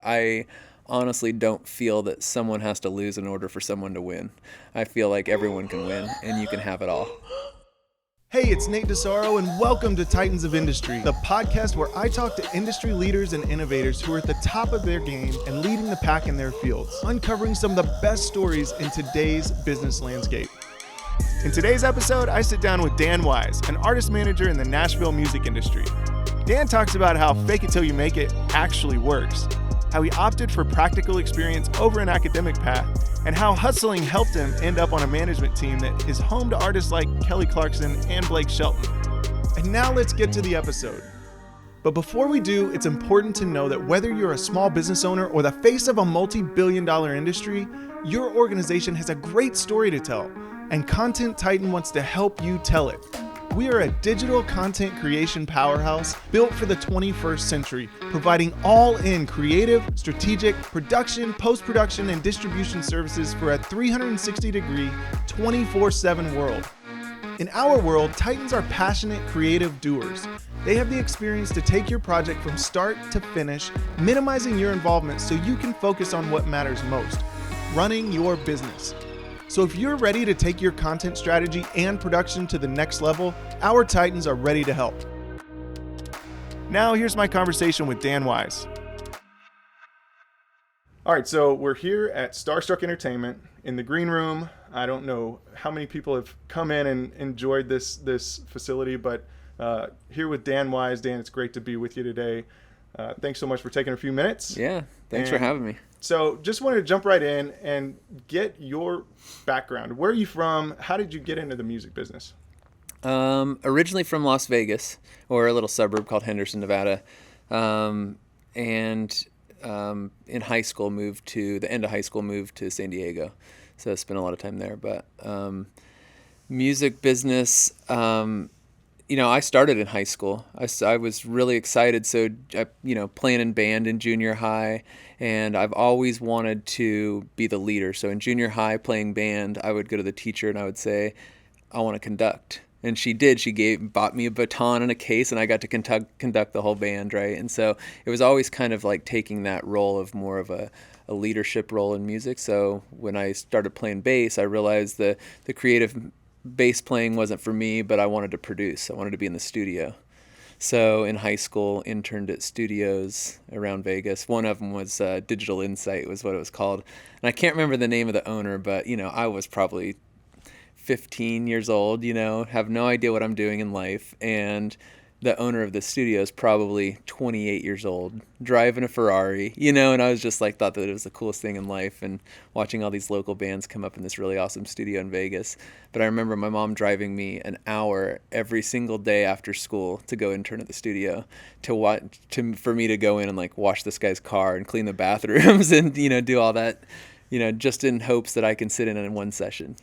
I honestly don't feel that someone has to lose in order for someone to win. I feel like everyone can win and you can have it all. Hey, it's Nate DiSarro, and welcome to Titans of Industry, the podcast where I talk to industry leaders and innovators who are at the top of their game and leading the pack in their fields, uncovering some of the best stories in today's business landscape. In today's episode, I sit down with Dan Wise, an artist manager in the Nashville music industry. Dan talks about how fake it till you make it actually works, how he opted for practical experience over an academic path, and how hustling helped him end up on a management team that is home to artists like Clarkson and Shelton. And now let's get to the episode. But before we do, it's important to know that whether you're a small business owner or the face of a multi-billion-dollar industry, your organization has a great story to tell, and Content Titan wants to help you tell it. We are a digital content creation powerhouse built for the 21st century, providing all-in creative, strategic, production, post-production, and distribution services for a 360-degree, 24/7 world. In our world, Titans are passionate, creative doers. They have the experience to take your project from start to finish, minimizing your involvement so you can focus on what matters most, running your business. So if you're ready to take your content strategy and production to the next level, our Titans are ready to help. Now here's my conversation with Dan Wise. All right, so we're here at Starstruck Entertainment in the green room. I don't know how many people have come in and enjoyed this facility, but here with Dan Wise. Dan, it's great to be with you today. Thanks so much for taking a few minutes. Yeah, thanks for having me. So just wanted to jump right in and get your background. Where are you from? How did you get into the music business? Originally from Las Vegas, or a little suburb called Henderson, Nevada. And in high school moved to San Diego. So I spent a lot of time there. But music business, I started in high school. I was really excited. So, playing in band in junior high, and I've always wanted to be the leader. So in junior high, playing band, I would go to the teacher and I would say, I want to conduct. And she did. She bought me a baton and a case, and I got to conduct the whole band, right? And so it was always kind of like taking that role of more of a leadership role in music. So when I started playing bass, I realized the creative bass playing wasn't for me, but I wanted to produce. I wanted to be in the studio. So in high school, interned at studios around Vegas. One of them was Digital Insight was what it was called. And I can't remember the name of the owner, but, I was probably 15 years old, have no idea what I'm doing in life. And the owner of the studio is probably 28 years old, driving a Ferrari, and I was just thought that it was the coolest thing in life, and watching all these local bands come up in this really awesome studio in Vegas. But I remember my mom driving me an hour every single day after school to go intern at the studio for me to go in and wash this guy's car and clean the bathrooms and, do all that, just in hopes that I can sit in one session,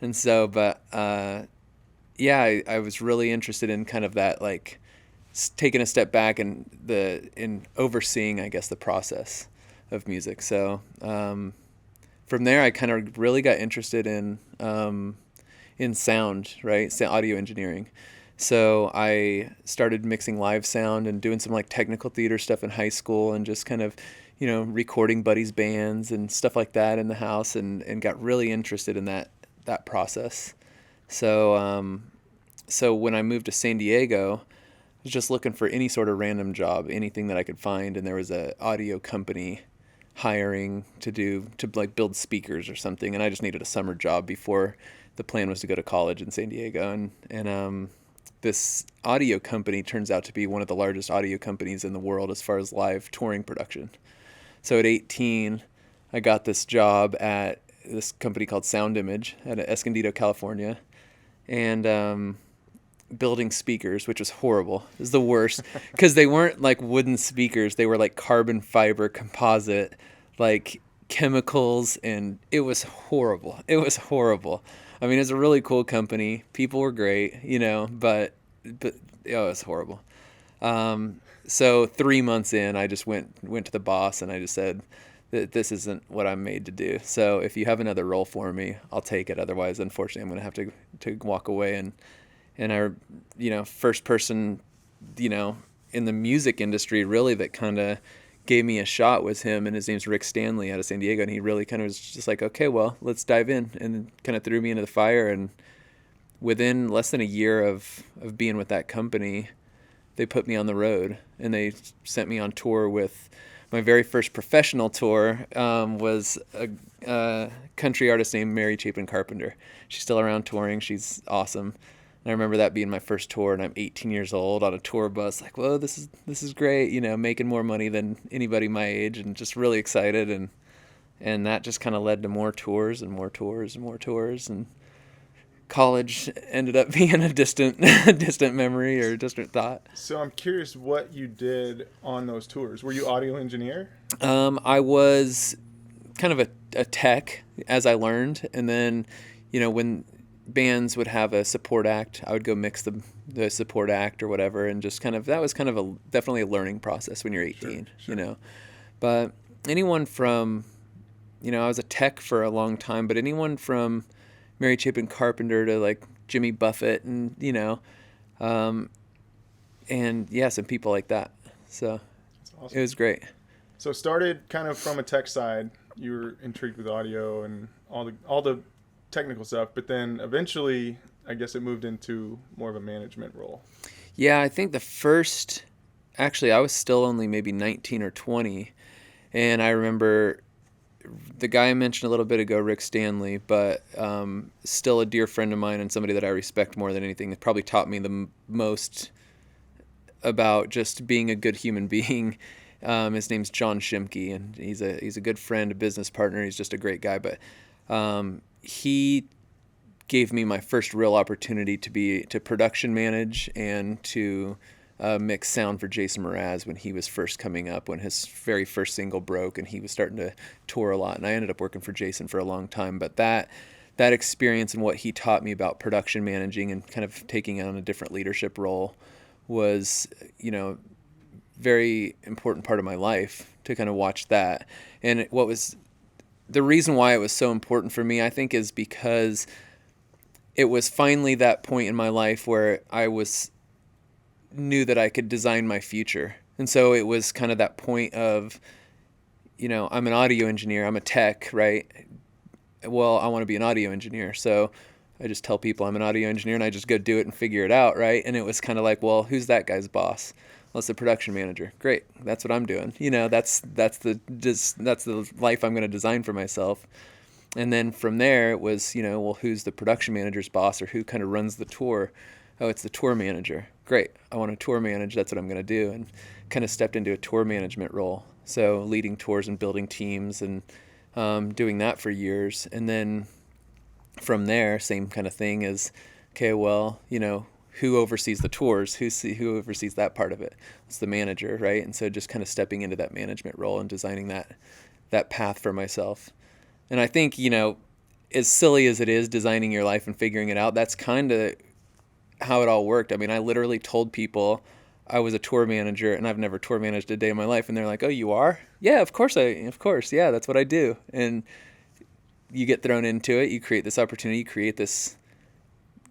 And so, but, I was really interested in kind of that, taking a step back and in overseeing, I guess, the process of music. So from there, I kind of really got interested in sound, right? Audio engineering. So I started mixing live sound and doing some technical theater stuff in high school, and just kind of, recording buddies' bands and stuff like that in the house, and got really interested in that process. So when I moved to San Diego, I was just looking for any sort of random job, anything that I could find, and there was an audio company hiring to build speakers or something, and I just needed a summer job before the plan was to go to college in San Diego, and this audio company turns out to be one of the largest audio companies in the world as far as live touring production. So at 18, I got this job at this company called Sound Image at Escondido, California, and building speakers, which was horrible. It was the worst because they weren't wooden speakers. They were carbon fiber composite, chemicals, and it was horrible. It was horrible. I mean, it was a really cool company. People were great, but it was horrible. So 3 months in, I just went to the boss and I just said, this isn't what I'm made to do. So if you have another role for me, I'll take it. Otherwise, unfortunately, I'm going to have to walk away. And I, first person, in the music industry really that kind of gave me a shot was him, and his name's Rick Stanley out of San Diego, and he really kind of was just like, okay, well, let's dive in, and kind of threw me into the fire. And within less than a year of being with that company, they put me on the road, and they sent me on tour with my very first professional tour. Was a country artist named Mary Chapin Carpenter. She's still around touring. She's awesome. And I remember that being my first tour, and I'm 18 years old on a tour bus, like, whoa, this is great, making more money than anybody my age, and just really excited. And that just kind of led to more tours and more tours and more tours. And college ended up being a distant memory or a distant thought. So I'm curious what you did on those tours. Were you audio engineer? I was kind of a tech as I learned. And then, when bands would have a support act, I would go mix the support act or whatever, and just that was kind of definitely a learning process when you're 18, Sure. But anyone from, I was a tech for a long time, but anyone from Mary Chapin Carpenter to like Jimmy Buffett and, and yeah, some people like that. So That's awesome. It was great. So started kind of from a tech side. You were intrigued with audio and all the technical stuff, but then eventually, I guess it moved into more of a management role. Yeah, I think actually I was still only maybe 19 or 20, and I remember the guy I mentioned a little bit ago, Rick Stanley, but still a dear friend of mine and somebody that I respect more than anything. That probably taught me the most about just being a good human being. His name's John Shimke, and he's a good friend, a business partner. He's just a great guy, but he gave me my first real opportunity to production manage and to mix sound for Jason Mraz when he was first coming up, when his very first single broke, and he was starting to tour a lot. And I ended up working for Jason for a long time. But that experience and what he taught me about production managing and kind of taking on a different leadership role was, very important part of my life, to kind of watch that. And what was the reason why it was so important for me, I think, is because it was finally that point in my life where I knew that I could design my future. And so it was kind of that point of, I'm an audio engineer, I'm a tech, right? Well, I want to be an audio engineer. So I just tell people I'm an audio engineer, and I just go do it and figure it out, right? And it was kind of like, well, who's that guy's boss? Well, it's the production manager. Great, that's what I'm doing. That's the life I'm going to design for myself. And then from there, it was, well, who's the production manager's boss, or who kind of runs the tour? Oh, it's the tour manager. Great, I want to tour manage. That's what I'm going to do. And kind of stepped into a tour management role. So leading tours and building teams and doing that for years. And then from there, same kind of thing as, okay, well, who oversees the tours? Who oversees that part of it? It's the manager, right? And so just kind of stepping into that management role and designing that path for myself. And I think, as silly as it is, designing your life and figuring it out, that's kind of how it all worked. I mean, I literally told people I was a tour manager, and I've never tour managed a day in my life. And they're like, oh, you are? Yeah, of course. Yeah, that's what I do. And you get thrown into it. You create this opportunity, you create this,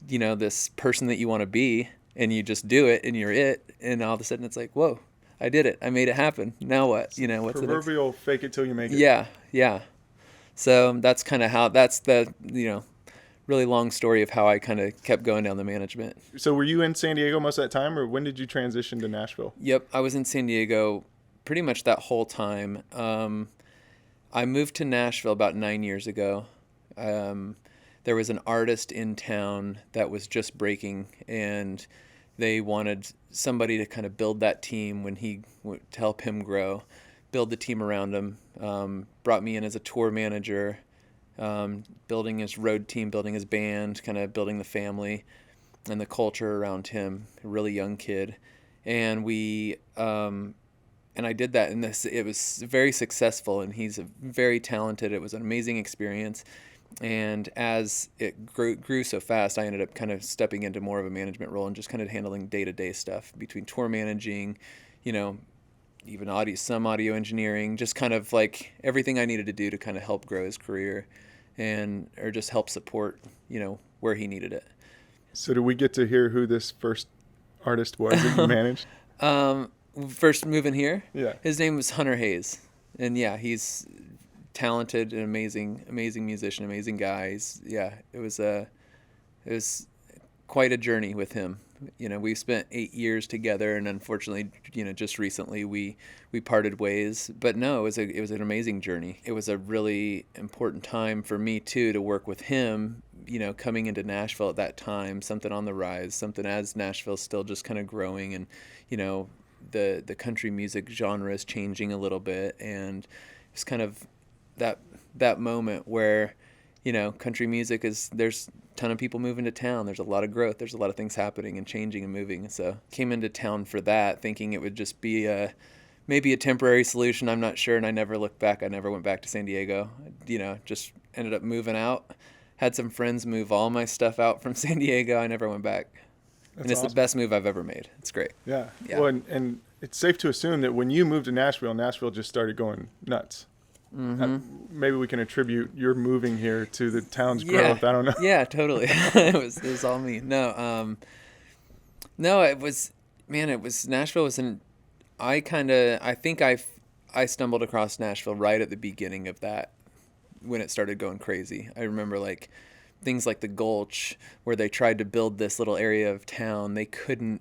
this person that you want to be, and you just do it, and you're it. And all of a sudden it's like, whoa, I did it. I made it happen. Now what? What's the next? Proverbial fake it till you make it. Yeah. So that's kind of how, that's the, really long story of how I kind of kept going down the management. So were you in San Diego most of that time, or when did you transition to Nashville? Yep, I was in San Diego pretty much that whole time. I moved to Nashville about 9 years ago. There was an artist in town that was just breaking, and they wanted somebody to kind of build that team to help him grow, build the team around him. Brought me in as a tour manager, building his road team, building his band, kind of building the family and the culture around him, a really young kid. And and I did that, and it was very successful, and he's very talented. It was an amazing experience. And as it grew so fast, I ended up kind of stepping into more of a management role and just kind of handling day-to-day stuff between tour managing, even some audio engineering, just kind of like everything I needed to do to kind of help grow his career or just help support, where he needed it. So did we get to hear who this first artist was that you managed? First moving here, Yeah. his name was Hunter Hayes, and yeah, he's talented and amazing musician, amazing guy. It was quite a journey with him. We spent 8 years together, and unfortunately, just recently we parted ways. But no, it was an amazing journey. It was a really important time for me too to work with him. Coming into Nashville at that time, something on the rise, something as Nashville's still just kind of growing, and the country music genre is changing a little bit, and it's kind of that moment where country music there's a ton of people moving to town. There's a lot of growth. There's a lot of things happening and changing and moving. So came into town for that, thinking it would just be maybe a temporary solution. I'm not sure, and I never looked back. I never went back to San Diego. Just ended up moving out. Had some friends move all my stuff out from San Diego. I never went back. And it's awesome. The best move I've ever made. It's great. Yeah. Well, and it's safe to assume that when you moved to Nashville just started going nuts. Mm-hmm. Maybe we can attribute your moving here to the town's growth. I don't know. Yeah, totally. It was all me. No, Nashville was I think I stumbled across Nashville right at the beginning of that, when it started going crazy. I remember things like the Gulch, where they tried to build this little area of town. They couldn't.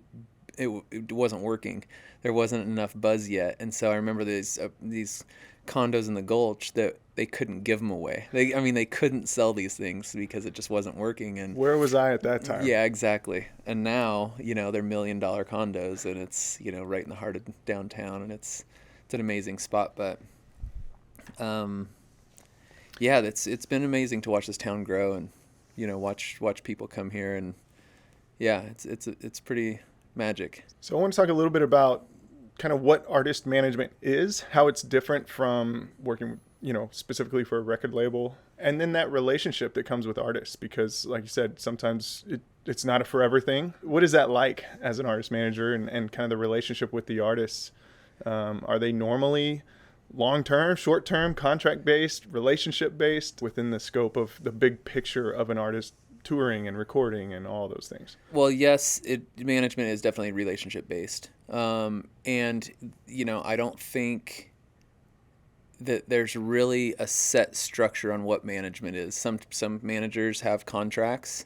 It wasn't working. There wasn't enough buzz yet, and so I remember these condos in the Gulch that they couldn't give them away. They couldn't sell these things because it just wasn't working. And where was I at that time? Yeah, exactly. And now, they're $1 million condos, and it's, right in the heart of downtown, and it's an amazing spot. But, yeah, it's been amazing to watch this town grow and, watch people come here, and yeah, it's pretty magic. So I want to talk a little bit about kind of what artist management is, how it's different from working, specifically for a record label, and then that relationship that comes with artists, because like you said, sometimes it's not a forever thing. What is that like as an artist manager, and kind of the relationship with the artists? Are they normally long-term, short-term, contract-based, relationship-based within the scope of the big picture of an artist touring and recording and all those things? Well, yes, management is definitely relationship based. And, I don't think that there's really a set structure on what management is. Some managers have contracts.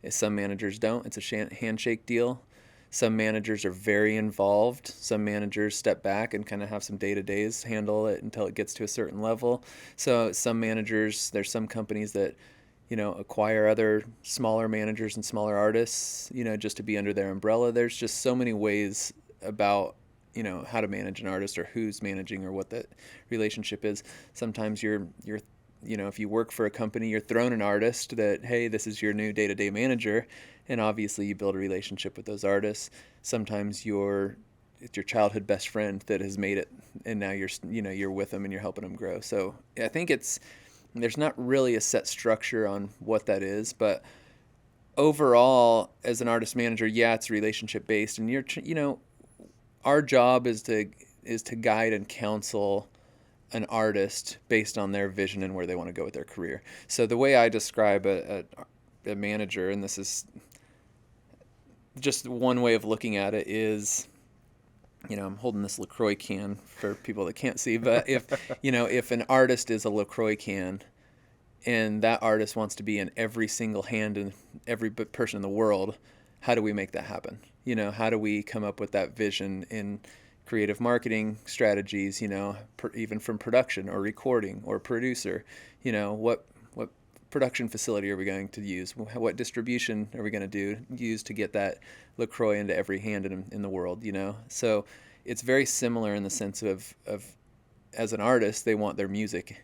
Some managers don't. It's a handshake deal. Some managers are very involved. Some managers step back and kind of have some day-to-days, handle it until it gets to a certain level. So some managers, there's some companies that acquire other smaller managers and smaller artists, just to be under their umbrella. There's just so many ways about, how to manage an artist, or who's managing, or what that relationship is. Sometimes you're if you work for a company, you're thrown an artist that, hey, this is your new day-to-day manager, and obviously you build a relationship with those artists. Sometimes it's your childhood best friend that has made it, and now you're with them and you're helping them grow. So I think there's not really a set structure on what that is, but overall, as an artist manager, yeah, it's relationship based, and our job is to guide and counsel an artist based on their vision and where they want to go with their career. So the way I describe a manager, and this is just one way of looking at it, is, I'm holding this LaCroix can for people that can't see, but if an artist is a LaCroix can, and that artist wants to be in every single hand and every person in the world, how do we make that happen? How do we come up with that vision in creative marketing strategies, even from production or recording or producer? What production facility are we going to use? What distribution are we going to use to get that LaCroix into every hand in the world? So it's very similar in the sense of as an artist, they want their music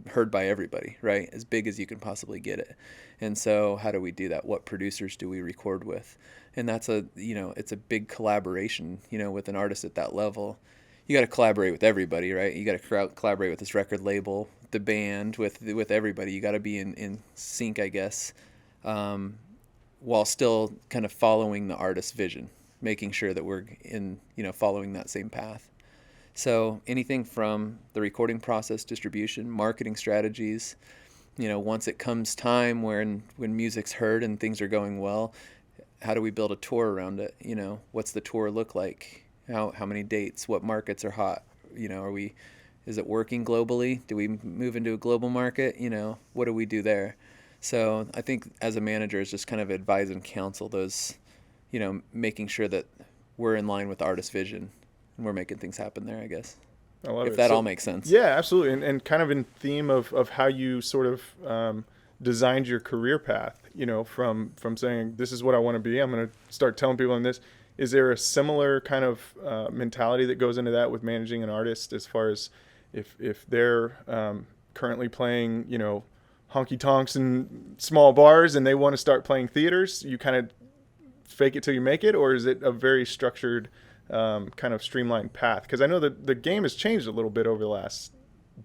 heard by everybody, right? As big as you can possibly get it. And so how do we do that? What producers do we record with? And that's it's a big collaboration, with an artist at that level. You got to collaborate with everybody, right? You got to collaborate with this record label, the band, with everybody. You got to be in sync, I guess, while still kind of following the artist's vision, making sure that we're following that same path. So anything from the recording process, distribution, marketing strategies, once it comes time when music's heard and things are going well, how do we build a tour around it? What's the tour look like? How many dates? What markets are hot? Is it working globally? Do we move into a global market? What do we do there? So I think as a manager, it's just kind of advise and counsel those, making sure that we're in line with the artist's vision and we're making things happen there, I guess. I love If it. that all makes sense. Yeah, absolutely. And kind of in theme of how you sort of designed your career path, from saying, this is what I want to be. I'm going to start telling people on this. Is there a similar kind of mentality that goes into that with managing an artist, as far as if they're currently playing, honky tonks and small bars and they want to start playing theaters, you kind of fake it till you make it? Or is it a very structured kind of streamlined path? Because I know that the game has changed a little bit over the last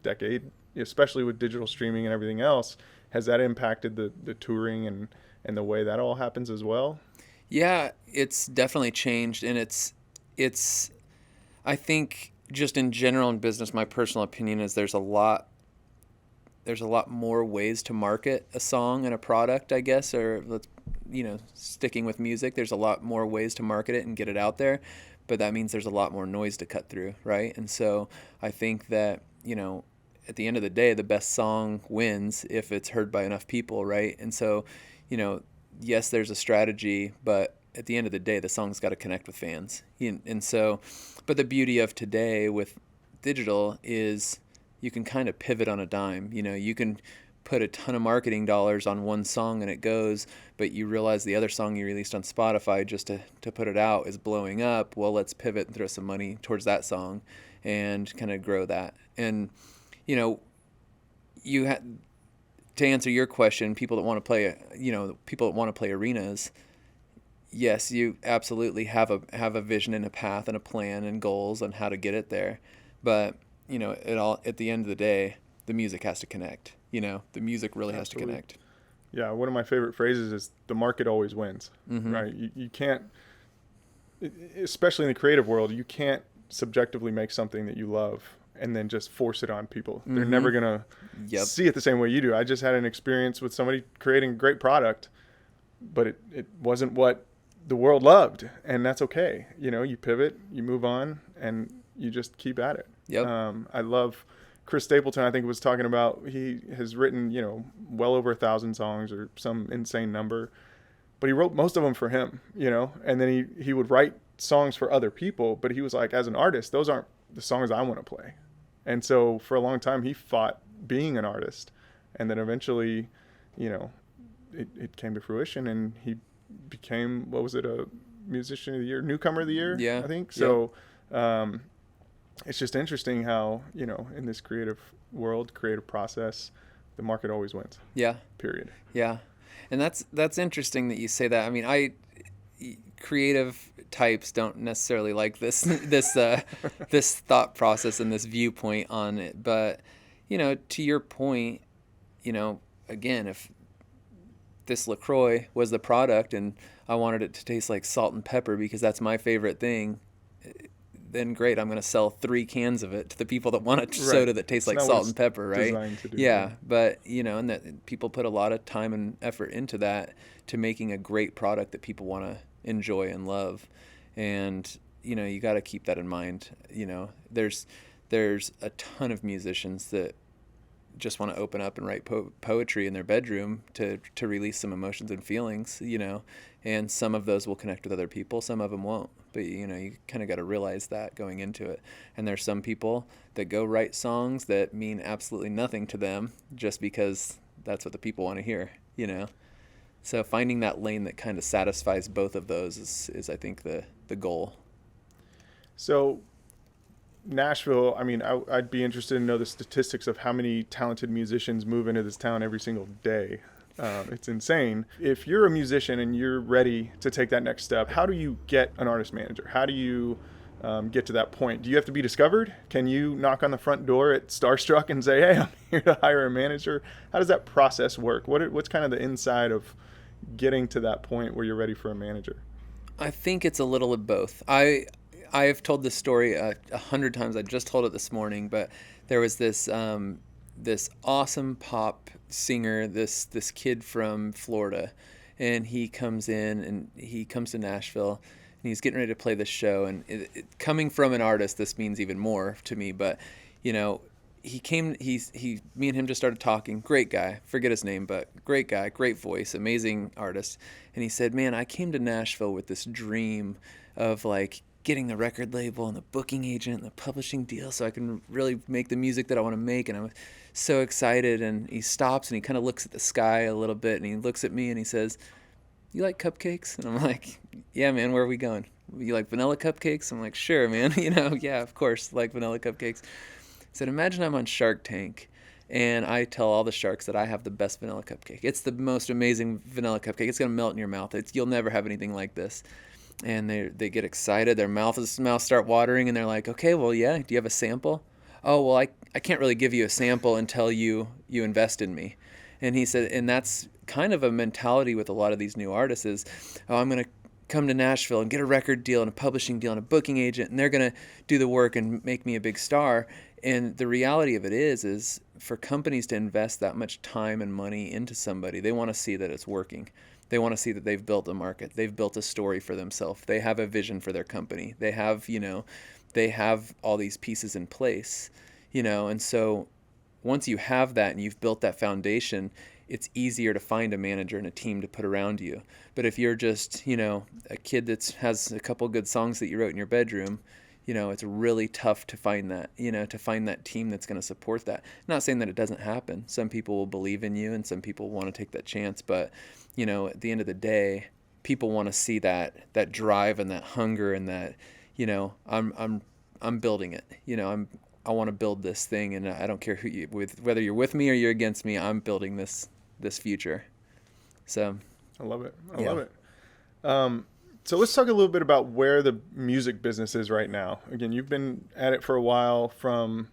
decade, especially with digital streaming and everything else. Has that impacted the touring and the way that all happens as well? Yeah, it's definitely changed, and it's I think just in general in business, my personal opinion is there's a lot more ways to market a song and a product, I guess, or sticking with music, there's a lot more ways to market it and get it out there, but that means there's a lot more noise to cut through, right? And so I think that, at the end of the day, the best song wins if it's heard by enough people, right? And so, yes, there's a strategy, but at the end of the day, the song's got to connect with fans. And so, but the beauty of today with digital is you can kind of pivot on a dime. You can put a ton of marketing dollars on one song and it goes, but you realize the other song you released on Spotify just to put it out is blowing up. Well, let's pivot and throw some money towards that song and kind of grow that. And, to answer your question, people that want to play arenas, yes, you absolutely have a vision and a path and a plan and goals on how to get it there. But, at the end of the day, the music has to connect. The music really has to connect. Yeah, one of my favorite phrases is the market always wins, right? You can't, especially in the creative world, you can't subjectively make something that you love and then just force it on people. They're never going to see it the same way you do. I just had an experience with somebody creating a great product, but it wasn't what the world loved, and that's okay. You pivot, you move on, and you just keep at it. Yep. I love Chris Stapleton, I think, was talking about, he has written, well over 1,000 songs or some insane number, but he wrote most of them for him, and then he would write songs for other people, but he was like, as an artist, those aren't the songs I want to play. And so for a long time, he fought being an artist, and then eventually, it came to fruition, and he became, a musician of the year, newcomer of the year, yeah, I think. So, it's just interesting how, in this creative world, creative process, the market always wins. Yeah. Period. Yeah. And that's interesting that you say that. I mean, creative types don't necessarily like this this thought process and this viewpoint on it. But, to your point, again, if this LaCroix was the product and I wanted it to taste like salt and pepper because that's my favorite thing, then great, I'm going to sell 3 cans of it to the people that want a soda that tastes like salt and pepper, right? Yeah, but, and that people put a lot of time and effort into that, to making a great product that people want to enjoy and love. And, you got to keep that in mind. There's a ton of musicians that just want to open up and write poetry in their bedroom to release some emotions and feelings, and some of those will connect with other people, some of them won't. But, you kind of got to realize that going into it. And there's some people that go write songs that mean absolutely nothing to them just because that's what the people want to hear, So finding that lane that kind of satisfies both of those is I think, the goal. So Nashville, I mean, I'd be interested to know the statistics of how many talented musicians move into this town every single day. It's insane. If you're a musician and you're ready to take that next step, how do you get an artist manager? How do you get to that point? Do you have to be discovered? Can you knock on the front door at Starstruck and say, hey, I'm here to hire a manager? How does that process work? What's kind of the inside of getting to that point where you're ready for a manager? I think it's a little of both. I've told this story 100 times. I just told it this morning, but there was this awesome pop singer, this kid from Florida, and he comes to Nashville, he's getting ready to play this show. And coming from an artist, this means even more to me. But, you know, me and him just started talking. Great guy, forget his name, but great guy, great voice, amazing artist. And he said, man, I came to Nashville with this dream of like getting the record label and the booking agent and the publishing deal so I can really make the music that I want to make. And I'm so excited. And he stops and he kind of looks at the sky a little bit, and he looks at me and he says, you like cupcakes? And I'm like, yeah, man, where are we going? You like vanilla cupcakes? I'm like, sure, man. Yeah, of course, like vanilla cupcakes. I said, imagine I'm on Shark Tank and I tell all the sharks that I have the best vanilla cupcake. It's the most amazing vanilla cupcake. It's going to melt in your mouth. You'll never have anything like this. And they get excited. Their mouths start watering, and they're like, okay, well, yeah, do you have a sample? Oh, well, I can't really give you a sample until you invest in me. And he said, and that's kind of a mentality with a lot of these new artists is, oh, I'm going to come to Nashville and get a record deal and a publishing deal and a booking agent, and they're going to do the work and make me a big star. And the reality of it is for companies to invest that much time and money into somebody, they want to see that it's working. They want to see that they've built a market. They've built a story for themselves. They have a vision for their company. They have, they have all these pieces in place, and so once you have that and you've built that foundation, it's easier to find a manager and a team to put around you. But if you're just, a kid that has a couple good songs that you wrote in your bedroom, it's really tough to find that, to find that team that's going to support that. Not saying that it doesn't happen. Some people will believe in you and some people want to take that chance. But, at the end of the day, people want to see that drive and that hunger and that, I'm building it. I want to build this thing, and I don't care whether you're with me or you're against me. I'm building this future. So I love it. I love it. So let's talk a little bit about where the music business is right now. Again, you've been at it for a while from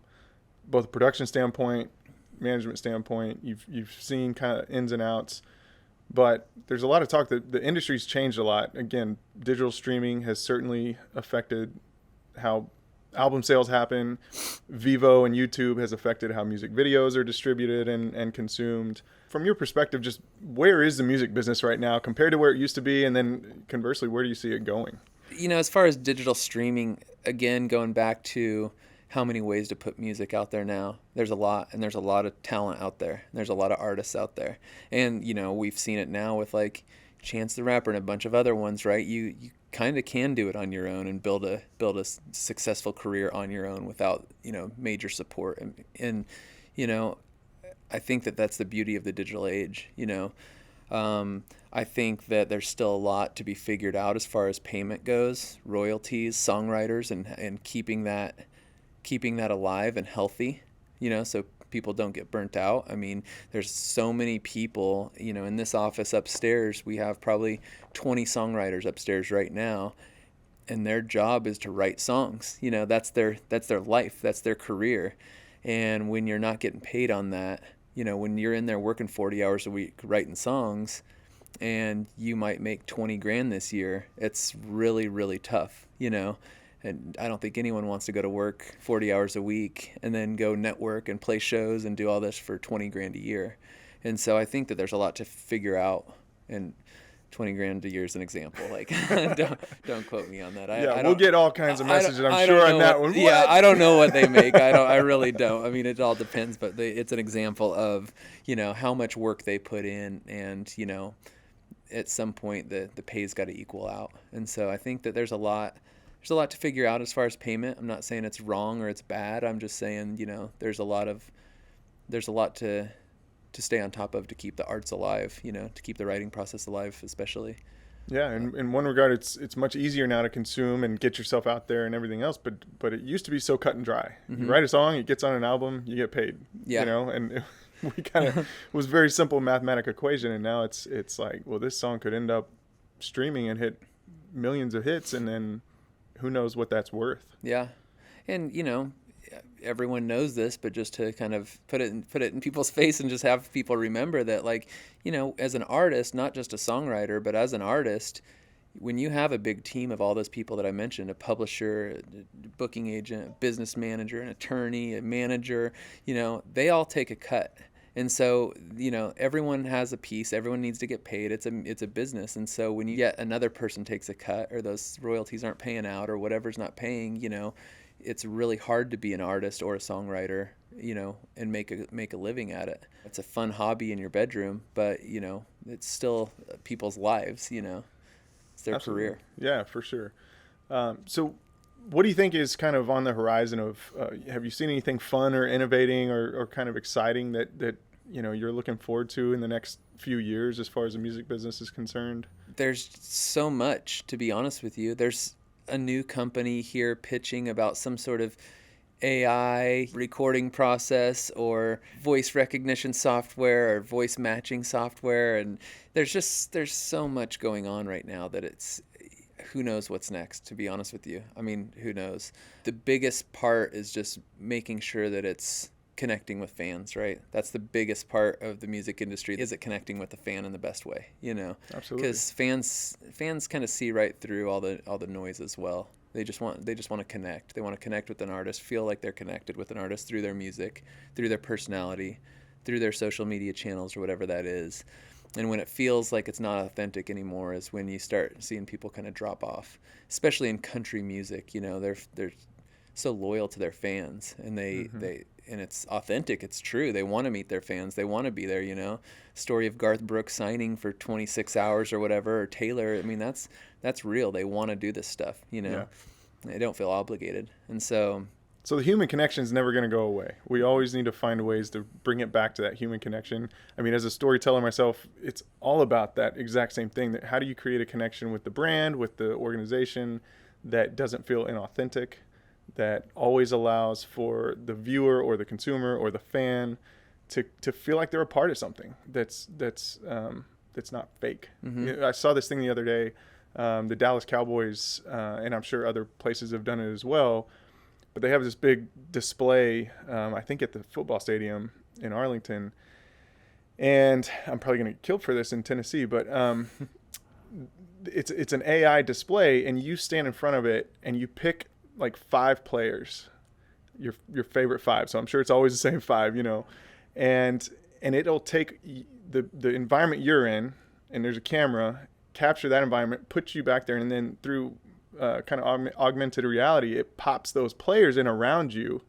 both a production standpoint, management standpoint. You've seen kind of ins and outs, but there's a lot of talk that the industry's changed a lot. Again, digital streaming has certainly affected how album sales happen. Vivo and YouTube has affected how music videos are distributed and consumed. From your perspective, just where is the music business right now compared to where it used to be? And then conversely, where do you see it going? As far as digital streaming, again, going back to how many ways to put music out there now, there's a lot, and there's a lot of talent out there. There's a lot of artists out there. And, we've seen it now with like Chance the Rapper and a bunch of other ones, right? You kind of can do it on your own and build a successful career on your own without, major support. And I think that that's the beauty of the digital age. I think that there's still a lot to be figured out as far as payment goes, royalties, songwriters, and keeping that alive and healthy, so people don't get burnt out. I mean, there's so many people, in this office upstairs, we have probably 20 songwriters upstairs right now, and their job is to write songs. That's their life, that's their career. And when you're not getting paid on that, when you're in there working 40 hours a week writing songs and you might make 20 grand this year, it's really, really tough, And I don't think anyone wants to go to work 40 hours a week and then go network and play shows and do all this for 20 grand a year. And so I think that there's a lot to figure out, and 20 grand a year is an example. Like, don't quote me on that. We'll get all kinds of messages, I'm sure, on that one. What? Yeah, I don't know what they make. I really don't. I mean, it all depends, but it's an example of, how much work they put in, and, at some point the pay's got to equal out. And so I think that there's a lot to figure out as far as payment. I'm not saying it's wrong or it's bad. I'm just saying, there's a lot to stay on top of to keep the arts alive, to keep the writing process alive, especially. Yeah, and in one regard, it's much easier now to consume and get yourself out there and everything else. But it used to be so cut and dry. Mm-hmm. You write a song, it gets on an album, you get paid. Yeah. And we kind of was a very simple mathematical equation, and now it's like, well, this song could end up streaming and hit millions of hits, and then who knows what that's worth. Yeah, and everyone knows this, but just to kind of put it in people's face and just have people remember that, like, as an artist, not just a songwriter, but as an artist, when you have a big team of all those people that I mentioned, a publisher, a booking agent, a business manager, an attorney, a manager, they all take a cut. And so, everyone has a piece. Everyone needs to get paid. It's a business. And so when you get another person takes a cut, or those royalties aren't paying out, or whatever's not paying, it's really hard to be an artist or a songwriter, and make a living at it. It's a fun hobby in your bedroom, but it's still people's lives. It's their Absolutely. career. Yeah, for sure. So what do you think is kind of on the horizon of, have you seen anything fun or innovating or kind of exciting that you're looking forward to in the next few years as far as the music business is concerned? There's so much, to be honest with you. There's a new company here pitching about some sort of AI recording process or voice recognition software or voice matching software. And there's so much going on right now that who knows what's next, to be honest with you. I mean, who knows? The biggest part is just making sure that it's connecting with fans, right? That's the biggest part of the music industry. Is it connecting with the fan in the best way? Absolutely. Because fans kind of see right through all the noise as well. They just want to connect. They want to connect with an artist, feel like they're connected with an artist through their music, through their personality, through their social media channels or whatever that is. And when it feels like it's not authentic anymore is when you start seeing people kind of drop off, especially in country music. They're so loyal to their fans, and and it's authentic. It's true. They want to meet their fans. They want to be there. Story of Garth Brooks signing for 26 hours or whatever, or Taylor. I mean, that's real. They want to do this stuff. Yeah. They don't feel obligated, and so the human connection is never going to go away. We always need to find ways to bring it back to that human connection. I mean, as a storyteller myself, it's all about that exact same thing. That how do you create a connection with the brand, with the organization that doesn't feel inauthentic, that always allows for the viewer or the consumer or the fan to feel like they're a part of something that's not fake. Mm-hmm. I saw this thing the other day. The Dallas Cowboys, and I'm sure other places have done it as well, but they have this big display, I think at the football stadium in Arlington, and I'm probably going to get killed for this in Tennessee, but it's an AI display, and you stand in front of it and you pick like 5 players, your favorite 5. So I'm sure it's always the same 5, and it'll take the environment you're in, and there's a camera, capture that environment, put you back there, and then through kind of augmented reality, it pops those players in around you,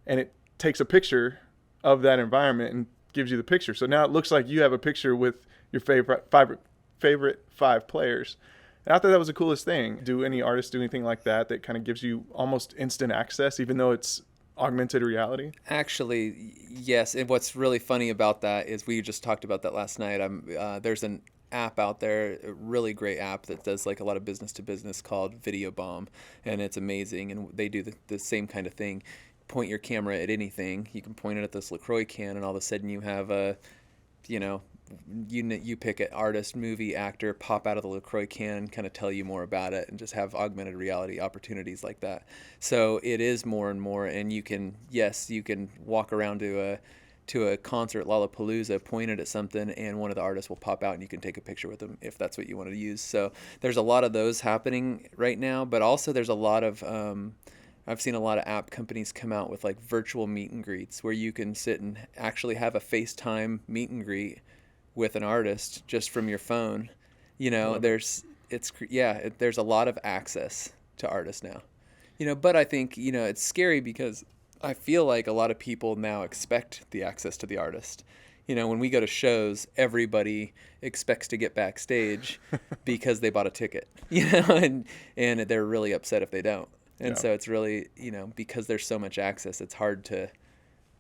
and it takes a picture of that environment and gives you the picture. So now it looks like you have a picture with your favorite 5 players. And I thought that was the coolest thing. Do any artists do anything like that kind of gives you almost instant access, even though it's augmented reality? Actually, yes. And what's really funny about that is we just talked about that last night. There's an app out there, a really great app that does like a lot of business to business called Video Bomb, and it's amazing. And they do the same kind of thing. Point your camera at anything. You can point it at this LaCroix can, and all of a sudden you have you pick an artist, movie, actor, pop out of the LaCroix can, kind of tell you more about it, and just have augmented reality opportunities like that. So it is more and more, and you can walk around to a concert, Lollapalooza, point it at something, and one of the artists will pop out and you can take a picture with them if that's what you want to use. So there's a lot of those happening right now, but also there's a lot of I've seen a lot of app companies come out with like virtual meet and greets where you can sit and actually have a FaceTime meet and greet with an artist just from your phone. There's a lot of access to artists now. But I think, it's scary because I feel like a lot of people now expect the access to the artist. When we go to shows, everybody expects to get backstage because they bought a ticket, and they're really upset if they don't. And so it's really, because there's so much access, it's hard to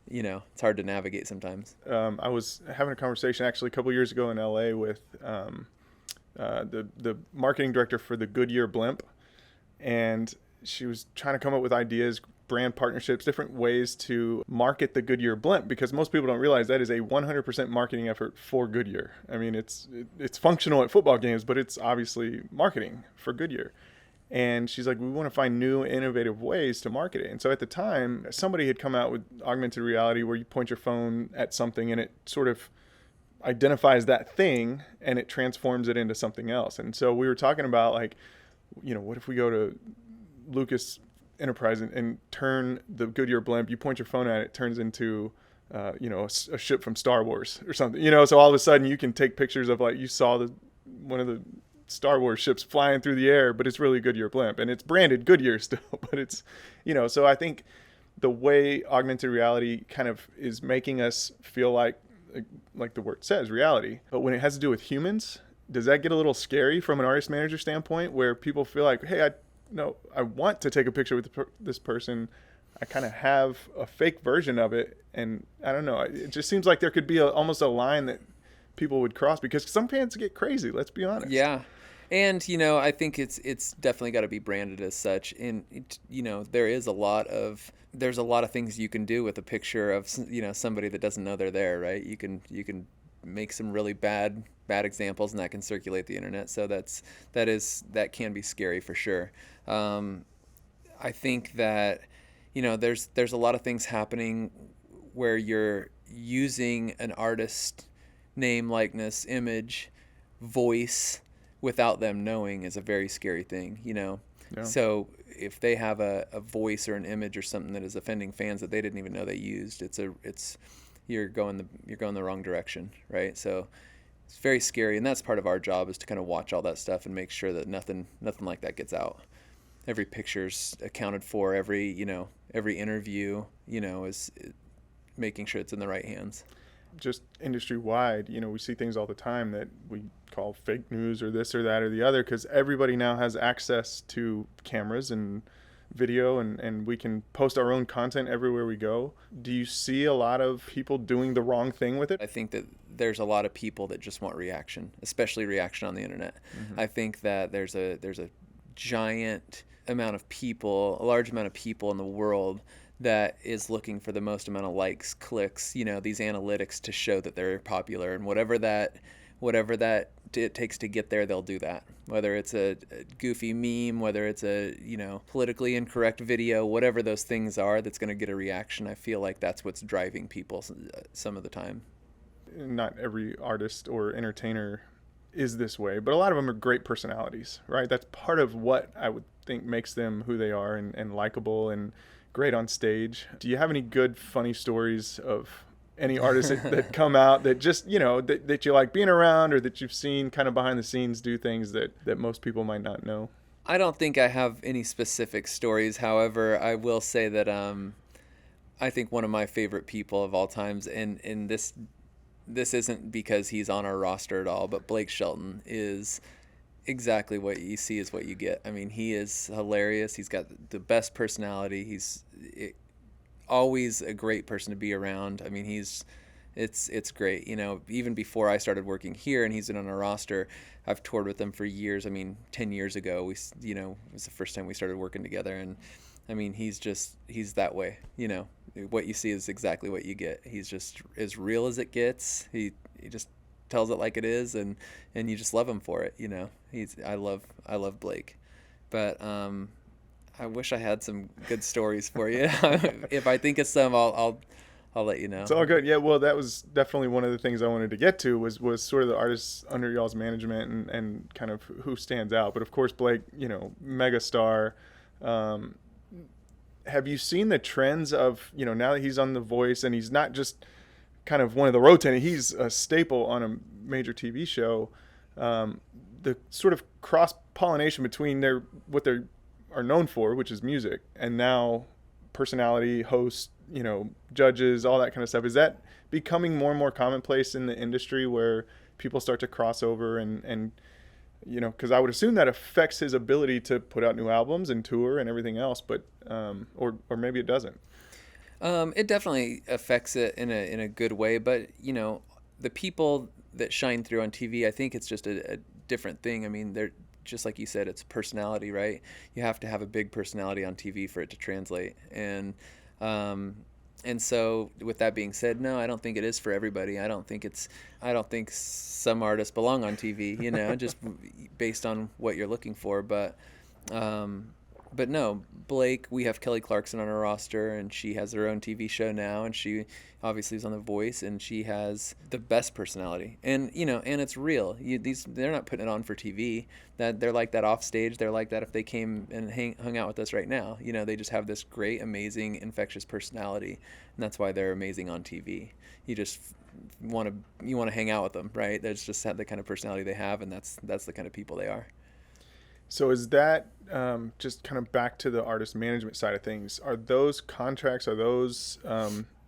navigate sometimes. I was having a conversation actually a couple years ago in LA with the marketing director for the Goodyear blimp, and she was trying to come up with ideas, brand partnerships, different ways to market the Goodyear blimp, because most people don't realize that is a 100% marketing effort for Goodyear. I mean, it's functional at football games, but it's obviously marketing for Goodyear. And she's like, we want to find new, innovative ways to market it. And so at the time, somebody had come out with augmented reality where you point your phone at something and it sort of identifies that thing and it transforms it into something else. And so we were talking about, like, what if we go to Lucas Enterprise and turn the Goodyear blimp, you point your phone at it, turns into a ship from Star Wars or something, so all of a sudden you can take pictures of like you saw one of the Star Wars ships flying through the air, but it's really Goodyear blimp and it's branded Goodyear still, but it's, so I think the way augmented reality kind of is making us feel like the word says, reality. But when it has to do with humans, does that get a little scary from an artist manager standpoint where people feel like, hey, I want to take a picture with this person. I kind of have a fake version of it. And I don't know. It just seems like there could be almost a line that people would cross because some fans get crazy. Let's be honest. Yeah. And, I think it's definitely got to be branded as such. And, there's a lot of things you can do with a picture of, somebody that doesn't know they're there, right? You can make some really bad examples and that can circulate the internet. So that can be scary for sure. I think that, there's a lot of things happening where you're using an artist name, likeness, image, voice without them knowing is a very scary thing, Yeah. So if they have a voice or an image or something that is offending fans that they didn't even know they used, you're going the wrong direction, right? So it's very scary, and that's part of our job is to kind of watch all that stuff and make sure that nothing like that gets out. Every picture's accounted for, every interview, is making sure it's in the right hands. Just industry wide, we see things all the time that we call fake news or this or that or the other because everybody now has access to cameras and video and we can post our own content everywhere we go. Do you see a lot of people doing the wrong thing with it? I think that there's a lot of people that just want reaction, especially reaction on the internet. Mm-hmm. I think that there's a giant amount of people, a large amount of people in the world that is looking for the most amount of likes, clicks, these analytics to show that they're popular, and whatever that it takes to get there, they'll do that. Whether it's a goofy meme, whether it's a politically incorrect video, whatever those things are that's going to get a reaction, I feel like that's what's driving people some of the time. Not every artist or entertainer is this way, but a lot of them are great personalities, right? That's part of what I would think makes them who they are and likable and great on stage. Do you have any good, funny stories of any artists that come out that just, that you like being around or that you've seen kind of behind the scenes do things that most people might not know? I don't think I have any specific stories. However, I will say that I think one of my favorite people of all times, and this isn't because he's on our roster at all, but Blake Shelton is exactly what you see is what you get. I mean, he is hilarious. He's got the best personality. He's always a great person to be around. I mean, it's great. Even before I started working here and he's been on our roster, I've toured with him for years. I mean, 10 years ago, it was the first time we started working together. And I mean, he's that way. What you see is exactly what you get. He's just as real as it gets. He just tells it like it is, and you just love him for it. I love Blake, but I wish I had some good stories for you. If I think of some, I'll let you know. It's all good. Yeah, well, that was definitely one of the things I wanted to get to was sort of the artists under y'all's management and kind of who stands out. But of course, Blake, mega star. Have you seen the trends of, now that he's on The Voice and he's not just kind of one of the rotating, he's a staple on a major TV show, the sort of cross-pollination between what they are known for, which is music, and now personality, host, judges, all that kind of stuff. Is that becoming more and more commonplace in the industry where people start to cross over and because I would assume that affects his ability to put out new albums and tour and everything else, but or maybe it doesn't. It definitely affects it in a good way, but the people that shine through on TV, I think it's just a different thing. I mean, they're just like you said, it's personality, right? You have to have a big personality on TV for it to translate, and so with that being said, no, I don't think it is for everybody. I don't think some artists belong on TV, just based on what you're looking for. But but no, Blake, we have Kelly Clarkson on our roster, and she has her own TV show now, and she obviously is on The Voice, and she has the best personality, and and it's real. They're not putting it on for TV. That they're like that off stage. They're like that if they came and hung out with us right now. They just have this great, amazing, infectious personality, and that's why they're amazing on TV. You just want to hang out with them, right? That's just the kind of personality they have, and that's the kind of people they are. So is that just kind of back to the artist management side of things? Are those contracts, are those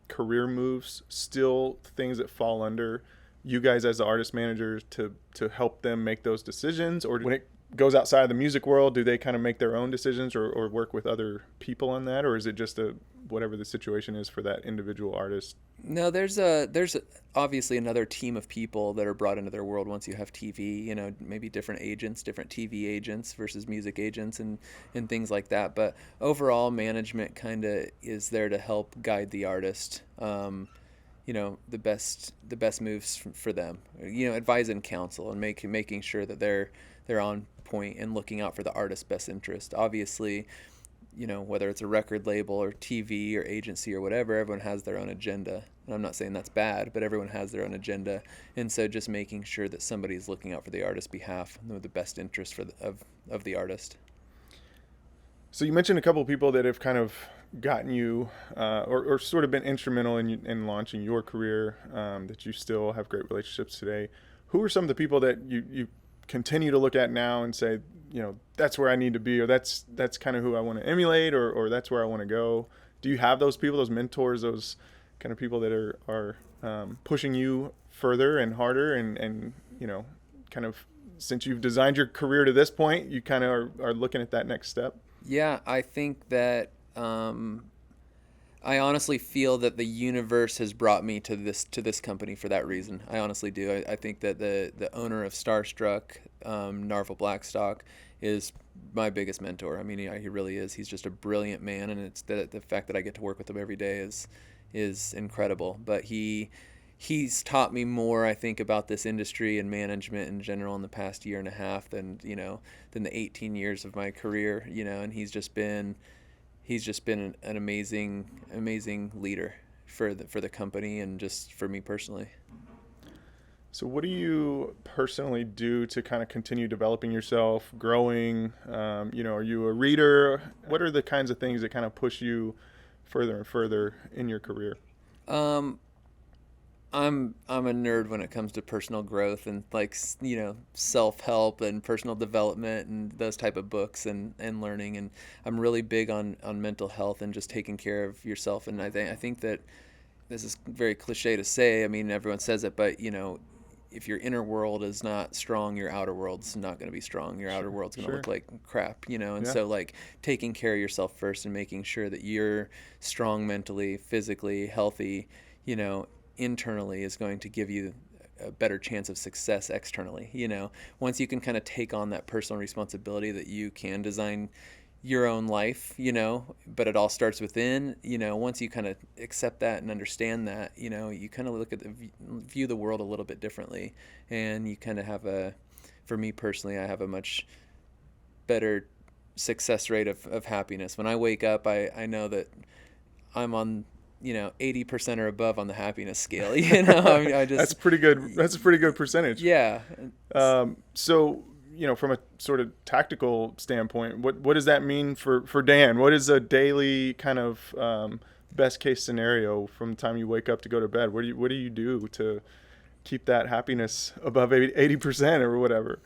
career moves still things that fall under you guys as the artist managers to help them make those decisions? Or when it goes outside of the music world, do they kind of make their own decisions or work with other people on that? Or is it just whatever the situation is for that individual artist? No, there's obviously another team of people that are brought into their world once you have TV, maybe different agents, different TV agents versus music agents and things like that. But overall, management kind of is there to help guide the artist, the best moves for them, advise and counsel and making sure that they're on point and looking out for the artist's best interest. Obviously, whether it's a record label or TV or agency or whatever, everyone has their own agenda. And I'm not saying that's bad, but everyone has their own agenda. And so just making sure that somebody's looking out for the artist's behalf with the best interest of the artist. So you mentioned a couple of people that have kind of gotten you or sort of been instrumental in launching your career, that you still have great relationships today. Who are some of the people that you continue to look at now and say, that's where I need to be, or that's kind of who I want to emulate, or that's where I want to go? Do you have those people, those mentors, those kind of people that are pushing you further and harder and kind of, since you've designed your career to this point, you kind of are looking at that next step? Yeah, I think that I honestly feel that the universe has brought me to this company for that reason. I honestly do. I think that the owner of Starstruck, Narvel Blackstock, is my biggest mentor. I mean, he really is. He's just a brilliant man, and it's the fact that I get to work with him every day is incredible. But he's taught me more, I think, about this industry and management in general in the past year and a half than the 18 years of my career. And he's just been an amazing leader for the company and just for me personally. So what do you personally do to kind of continue developing yourself, growing? Are you a reader? What are the kinds of things that kind of push you further and further in your career? I'm a nerd when it comes to personal growth and self-help and personal development and those type of books and learning, and I'm really big on mental health and just taking care of yourself. And I think that this is very cliche to say. I mean, everyone says it, but if your inner world is not strong, your outer world's not going to be strong. Your outer world's going to look like crap, and so taking care of yourself first and making sure that you're strong mentally, physically, healthy, internally is going to give you a better chance of success externally. Once you can kind of take on that personal responsibility that you can design your own life, but it all starts within, once you kind of accept that and understand that, you kind of view the world a little bit differently, and you kind of for me personally, I have a much better success rate of happiness. When I wake up, I know that I'm on 80% or above on the happiness scale. I just That's pretty good. That's a pretty good percentage. Yeah. So, from a sort of tactical standpoint, what does that mean for Dan? What is a daily kind of best case scenario from the time you wake up to go to bed? What do you do to keep that happiness above 80% or whatever?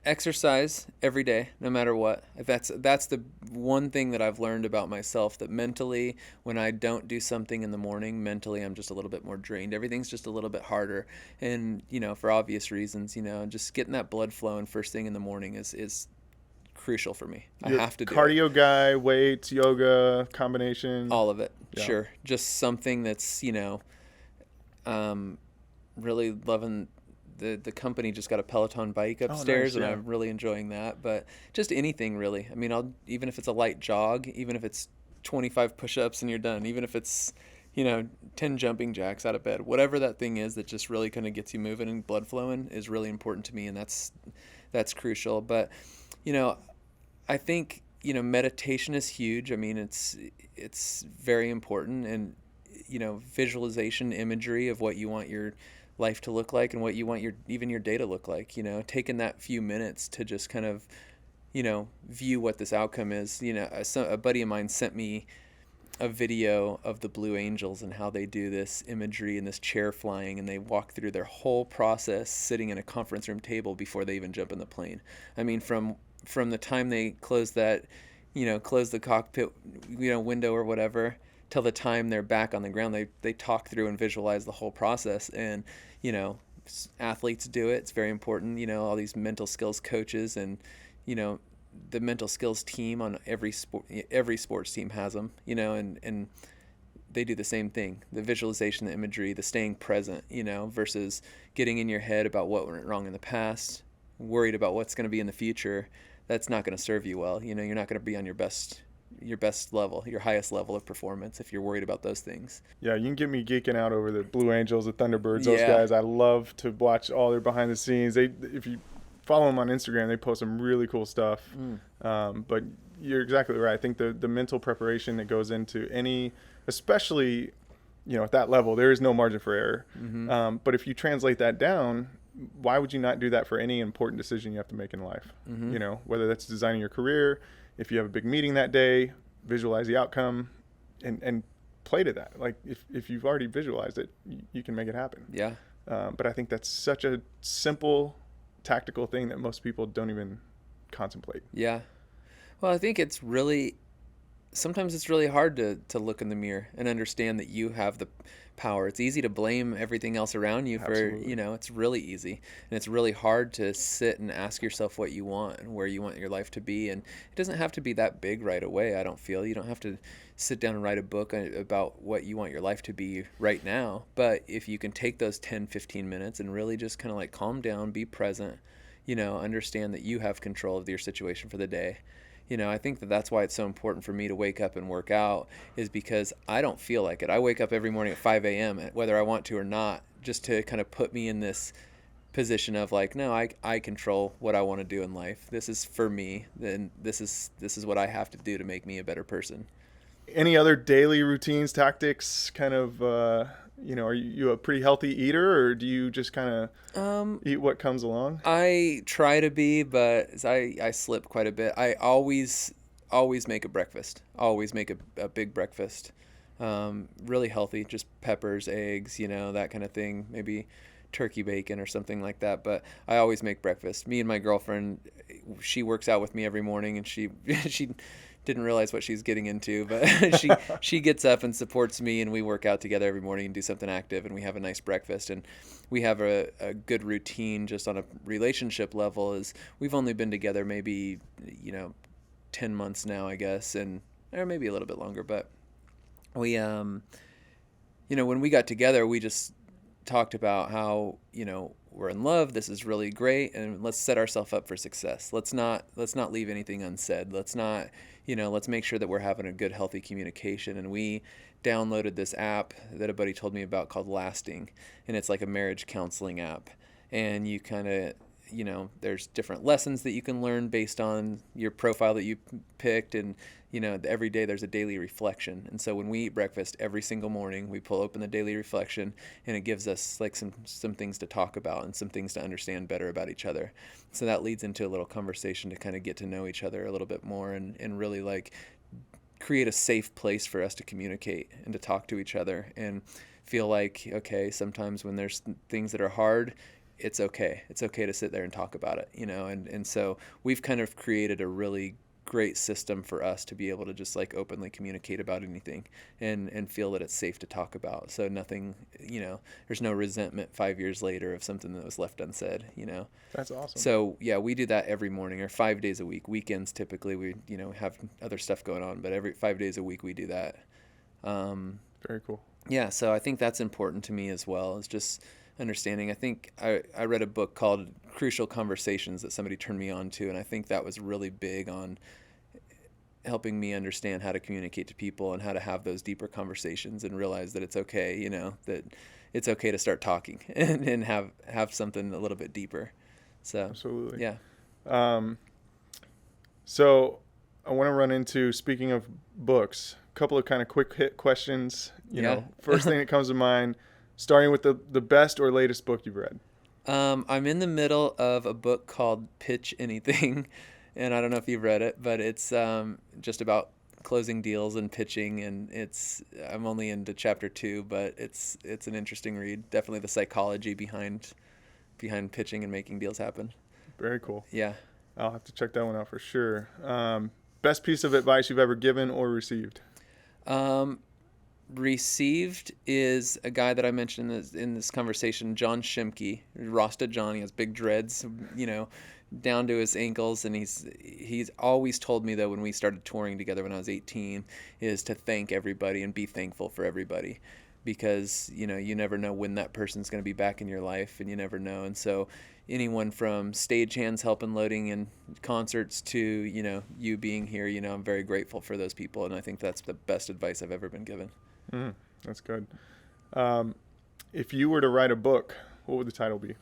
Exercise every day, no matter what. That's the one thing that I've learned about myself, that mentally, when I don't do something in the morning, mentally I'm just a little bit more drained. Everything's just a little bit harder, and for obvious reasons, just getting that blood flowing first thing in the morning is crucial for me. I have to do cardio guy, weights, yoga, combination, all of it. Yeah. Sure, just something that's really loving. The company just got a Peloton bike upstairs, nice, yeah. And I'm really enjoying that. But just anything really. I mean, even if it's a light jog, even if it's 25 push-ups and you're done, even if it's 10 jumping jacks out of bed, whatever that thing is that just really kind of gets you moving and blood flowing is really important to me, and that's crucial. But I think meditation is huge. I mean, it's very important, and visualization, imagery of what you want your life to look like and what you want your day to look like. Taking that few minutes to just kind of view what this outcome is. A buddy of mine sent me a video of the Blue Angels and how they do this imagery and this chair flying, and they walk through their whole process sitting in a conference room table before they even jump in the plane. I mean, from the time they close the cockpit, window or whatever, till the time they're back on the ground, they talk through and visualize the whole process. And, athletes do it. It's very important. All these mental skills coaches and, the mental skills team on every sports team has them, and they do the same thing. The visualization, the imagery, the staying present, versus getting in your head about what went wrong in the past, worried about what's going to be in the future. That's not going to serve you well. You're not going to be on your best level, your highest level of performance if you're worried about those things. Yeah, you can get me geeking out over the Blue Angels, the Thunderbirds, those guys. I love to watch all their behind the scenes. If you follow them on Instagram, they post some really cool stuff. But you're exactly right. I think the mental preparation that goes into any, especially, at that level, there is no margin for error. Mm-hmm. But if you translate that down, why would you not do that for any important decision you have to make in life? Mm-hmm. Whether that's designing your career, if you have a big meeting that day, visualize the outcome and play to that. Like if you've already visualized it, you can make it happen. Yeah. But I think that's such a simple, tactical thing that most people don't even contemplate. Yeah. Well, I think sometimes it's really hard to look in the mirror and understand that you have the power. It's easy to blame everything else around you Absolutely. it's really easy. And it's really hard to sit and ask yourself what you want and where you want your life to be. And it doesn't have to be that big right away, I don't feel. You don't have to sit down and write a book about what you want your life to be right now. But if you can take those 10, 15 minutes and really just kind of like calm down, be present, understand that you have control of your situation for the day. I think that's why it's so important for me to wake up and work out, is because I don't feel like it. I wake up every morning at 5 a.m., whether I want to or not, just to kind of put me in this position of like, no, I control what I want to do in life. This is for me. Then this is what I have to do to make me a better person. Any other daily routines, tactics, kind of, are you a pretty healthy eater, or do you just kind of eat what comes along? I try to be, but I slip quite a bit. I always make a breakfast. Always make a big breakfast. Really healthy, just peppers, eggs, that kind of thing. Maybe turkey bacon or something like that. But I always make breakfast. Me and my girlfriend, she works out with me every morning, and she didn't realize what she's getting into, but she gets up and supports me, and we work out together every morning and do something active, and we have a nice breakfast. And we have a good routine just on a relationship level. Is we've only been together maybe 10 months now, I guess, or maybe a little bit longer, but we when we got together, we just talked about how we're in love, this is really great, and let's set ourselves up for success. Let's not leave anything unsaid. Let's make sure that we're having a good, healthy communication. And we downloaded this app that a buddy told me about called Lasting, and it's like a marriage counseling app. And you kind of there's different lessons that you can learn based on your profile that you picked, and every day there's a daily reflection. And so when we eat breakfast every single morning, we pull open the daily reflection, and it gives us like some things to talk about and some things to understand better about each other. So that leads into a little conversation to kind of get to know each other a little bit more, and really like create a safe place for us to communicate and to talk to each other and feel like, okay, sometimes when there's things that are hard, it's okay. It's okay to sit there and talk about it, and so we've kind of created a really great system for us to be able to just like openly communicate about anything and feel that it's safe to talk about. So nothing, there's no resentment 5 years later of something that was left unsaid, That's awesome. So yeah, we do that every morning or 5 days a week. Weekends, typically we, have other stuff going on, but every 5 days a week we do that. Very cool. Yeah. So I think that's important to me as well, is just understanding. I think I read a book called Crucial Conversations that somebody turned me on to, and I think that was really big on helping me understand how to communicate to people and how to have those deeper conversations and realize that it's okay, that it's okay to start talking and have something a little bit deeper. So absolutely. Yeah. So I want to run into, speaking of books, a couple of kind of quick hit questions. First thing that comes to mind, starting with the best or latest book you've read. I'm in the middle of a book called Pitch Anything, and I don't know if you've read it, but it's just about closing deals and pitching, and I'm only into chapter 2, but it's an interesting read. Definitely the psychology behind pitching and making deals happen. Very cool. Yeah. I'll have to check that one out for sure. Best piece of advice you've ever given or received? Received is a guy that I mentioned in this conversation, John Shimke, Rasta John. He has big dreads, down to his ankles, and he's always told me, though, when we started touring together when I was 18, is to thank everybody and be thankful for everybody, because you never know when that person's going to be back in your life, and you never know. And so anyone from stagehands helping loading in concerts to you being here, I'm very grateful for those people, and I think that's the best advice I've ever been given. That's good. If you were to write a book, what would the title be?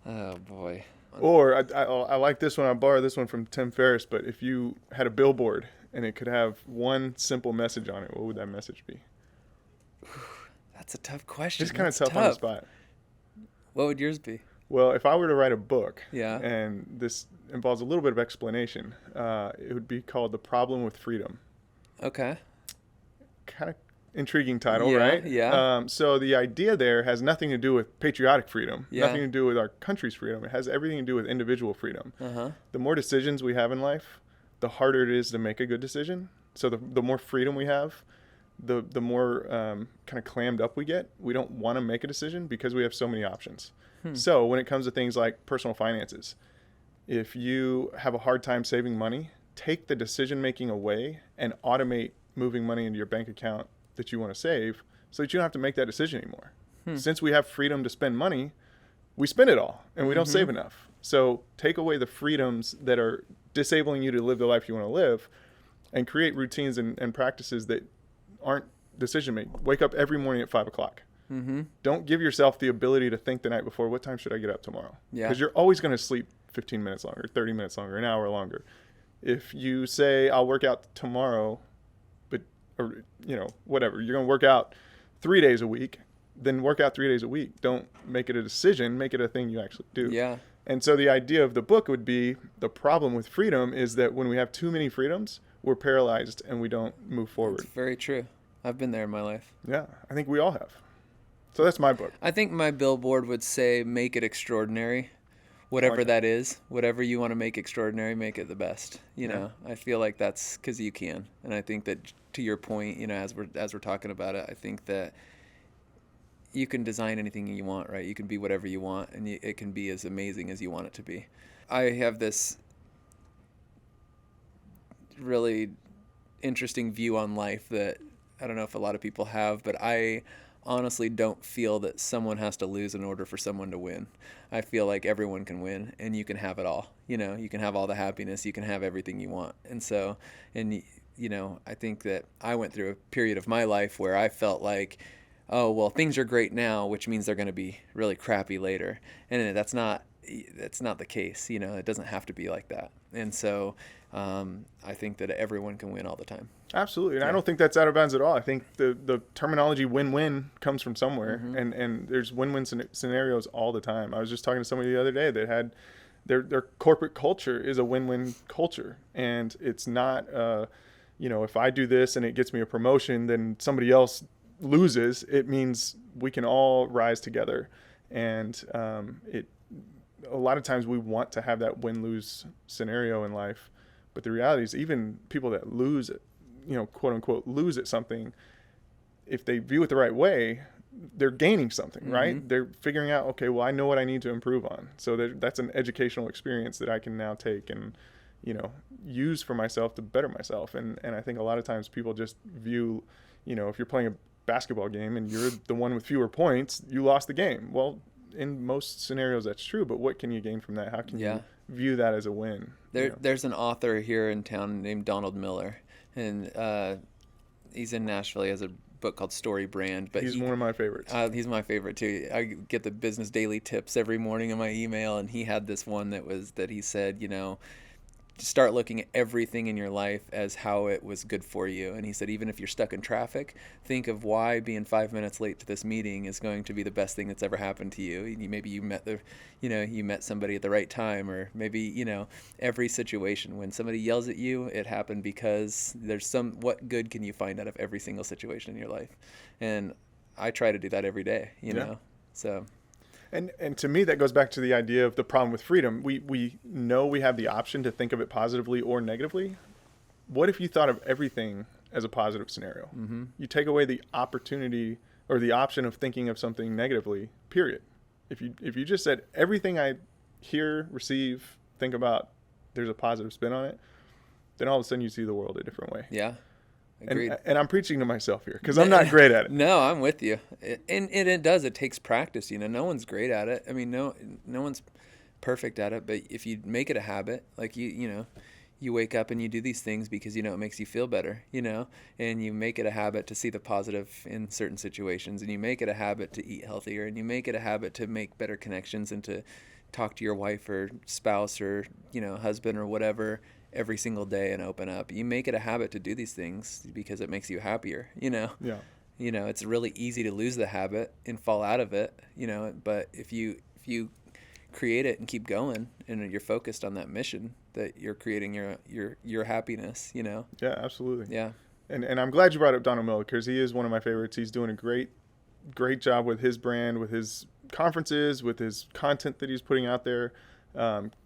Oh boy. Or I like this one. I borrowed this one from Tim Ferriss. But if you had a billboard and it could have one simple message on it, what would that message be? That's a tough question. It's kind of tough on the spot. What would yours be? Well, if I were to write a book, yeah, and this involves a little bit of explanation, it would be called The Problem with Freedom. Okay. Kind of intriguing title, yeah, right? Yeah. So the idea there has nothing to do with patriotic freedom, yeah. Nothing to do with our country's freedom. It has everything to do with individual freedom. Uh-huh. The more decisions we have in life, the harder it is to make a good decision. So the more freedom we have, the more kind of clammed up we get. We don't want to make a decision because we have so many options. So when it comes to things like personal finances, if you have a hard time saving money, take the decision making away and automate moving money into your bank account that you want to save, so that you don't have to make that decision anymore. Since we have freedom to spend money, we spend it all and we don't save enough. So take away the freedoms that are disabling you to live the life you want to live, and create routines and practices that aren't decision making. Wake up every morning at 5 o'clock. Don't give yourself the ability to think the night before, what time should I get up tomorrow? Because you're always going to sleep 15 minutes longer, 30 minutes longer, an hour longer. If you say, I'll work out tomorrow, or whatever, you're going to work out 3 days a week, then work out 3 days a week. Don't make it a decision, make it a thing you actually do. Yeah. And so the idea of the book would be, the problem with freedom is that when we have too many freedoms, we're paralyzed and we don't move forward. That's very true. I've been there in my life. Yeah, I think we all have. So that's my book. I think my billboard would say, make it extraordinary. Whatever that is, whatever you want to make extraordinary, make it the best. I feel like that's because you can. And I think that, to your point, as we're talking about it, I think that you can design anything you want, right? You can be whatever you want, and it can be as amazing as you want it to be. I have this really interesting view on life that I don't know if a lot of people have, but I honestly don't feel that someone has to lose in order for someone to win. I feel like everyone can win, and you can have it all. You can have all the happiness, you can have everything you want. And so, I think that I went through a period of my life where I felt like, oh, well, things are great now, which means they're going to be really crappy later. And that's not the case. It doesn't have to be like that. And so I think that everyone can win all the time. Absolutely. And I don't think that's out of bounds at all. I think the terminology win-win comes from somewhere, and there's win-win scenarios all the time. I was just talking to somebody the other day that had their corporate culture is a win-win culture. And it's not, if I do this and it gets me a promotion, then somebody else loses. It means we can all rise together. And a lot of times we want to have that win-lose scenario in life. But the reality is, even people that lose it, quote unquote, lose at something, if they view it the right way, they're gaining something, right? They're figuring out, okay, well, I know what I need to improve on. So that's an educational experience that I can now take and, use for myself to better myself. And I think a lot of times people just view, if you're playing a basketball game and you're the one with fewer points, you lost the game. Well, in most scenarios that's true, but what can you gain from that? How can you view that as a win? There's an author here in town named Donald Miller, and he's in Nashville. He has a book called Story Brand. But he's one of my favorites. He's my favorite too. I get the business daily tips every morning in my email, and he had this one that he said, start looking at everything in your life as how it was good for you. And he said, even if you're stuck in traffic, think of why being 5 minutes late to this meeting is going to be the best thing that's ever happened to you. Maybe you met somebody at the right time, or maybe, every situation when somebody yells at you, it happened because there's what good can you find out of every single situation in your life? And I try to do that every day, so. And to me, that goes back to the idea of the problem with freedom. We know we have the option to think of it positively or negatively. What if you thought of everything as a positive scenario? Mm-hmm. You take away the opportunity or the option of thinking of something negatively, period. If you just said everything I hear, receive, think about, there's a positive spin on it, then all of a sudden you see the world a different way. Yeah. Agreed. And I'm preaching to myself here because I'm not great at it. No, I'm with you. And it takes practice. No one's great at it. I mean, no one's perfect at it. But if you make it a habit, like you wake up and you do these things because it makes you feel better. And you make it a habit to see the positive in certain situations, and you make it a habit to eat healthier, and you make it a habit to make better connections and to talk to your wife or spouse or husband or whatever every single day and open up. You make it a habit to do these things because it makes you happier, Yeah. It's really easy to lose the habit and fall out of it, but if you create it and keep going and you're focused on that mission, that you're creating your happiness, Yeah, absolutely. Yeah. And I'm glad you brought up Don Miller because he is one of my favorites. He's doing a great job with his brand, with his conferences, with his content that he's putting out there.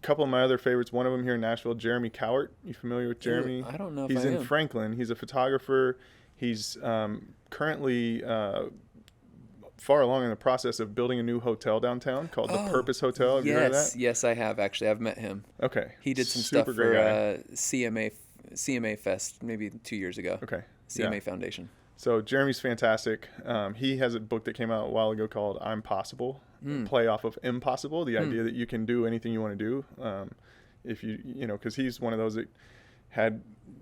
Couple of my other favorites, one of them here in Nashville, Jeremy Cowart. You familiar with Jeremy? I don't know if He's I in am. Franklin. He's a photographer. He's currently far along in the process of building a new hotel downtown called the Purpose Hotel. Have you heard of that? Yes, I have actually. I've met him. Okay. He did some Super stuff great for guy. CMA Fest maybe 2 years ago. Okay. CMA Foundation. So Jeremy's fantastic. He has a book that came out a while ago called I'm Possible. Play off of impossible, the idea that you can do anything you want to do. If because he's one of those that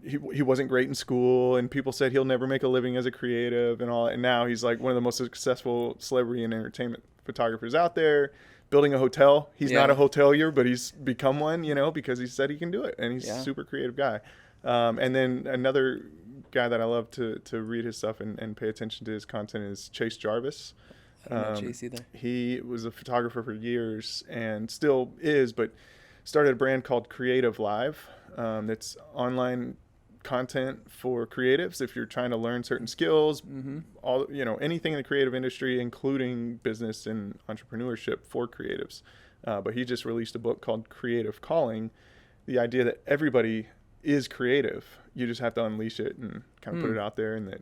he wasn't great in school, and people said he'll never make a living as a creative and all. And now he's like one of the most successful celebrity and entertainment photographers out there, building a hotel. He's not a hotelier, but he's become one, because he said he can do it, and he's a super creative guy. And then another guy that I love to read his stuff and pay attention to his content is Chase Jarvis. I don't know Chase either. He was a photographer for years and still is, but started a brand called Creative Live. That's online content for creatives. If you're trying to learn certain skills, all anything in the creative industry, including business and entrepreneurship for creatives. But he just released a book called Creative Calling. The idea that everybody is creative. You just have to unleash it and kind of put it out there, and that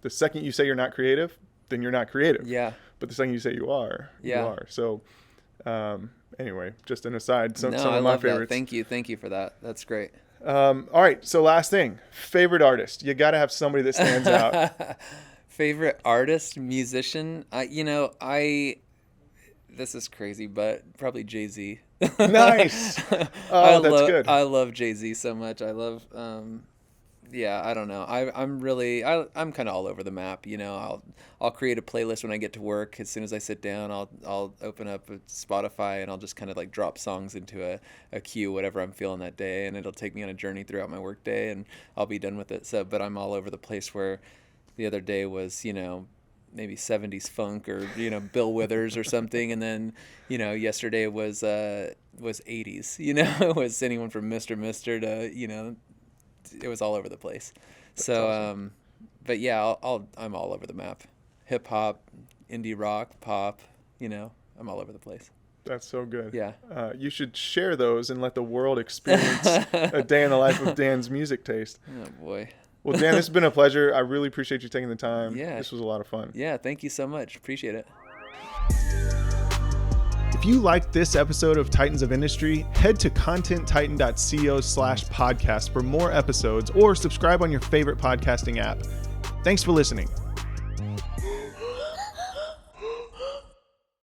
the second you say you're not creative, then you're not creative. Yeah. But the second you say you are, you are. So anyway, just an aside, some of I my love favorites. That. Thank you for that. That's great. All right, so last thing, favorite artist. You got to have somebody that stands out. Favorite artist, musician? This is crazy, but probably Jay-Z. Nice. Oh, that's good. I love Jay-Z so much. I love I don't know. I'm kind of all over the map. I'll create a playlist when I get to work. As soon as I sit down, I'll open up Spotify and I'll just kind of like drop songs into a queue, whatever I'm feeling that day, and it'll take me on a journey throughout my work day, and I'll be done with it. So, but I'm all over the place. Where the other day was maybe 70s funk or Bill Withers or something, and then yesterday was 80s. It was anyone from Mr. to it was all over the place. That's so awesome. But yeah, I'm all over the map. Hip hop, indie rock, pop, I'm all over the place. That's so good. Yeah. You should share those and let the world experience a day in the life of Dan's music taste. Oh boy. Well, Dan, this has been a pleasure. I really appreciate you taking the time. Yeah. This was a lot of fun. Yeah, thank you so much. Appreciate it. If you liked this episode of Titans of Industry, head to contenttitan.co/podcast for more episodes, or subscribe on your favorite podcasting app. Thanks for listening.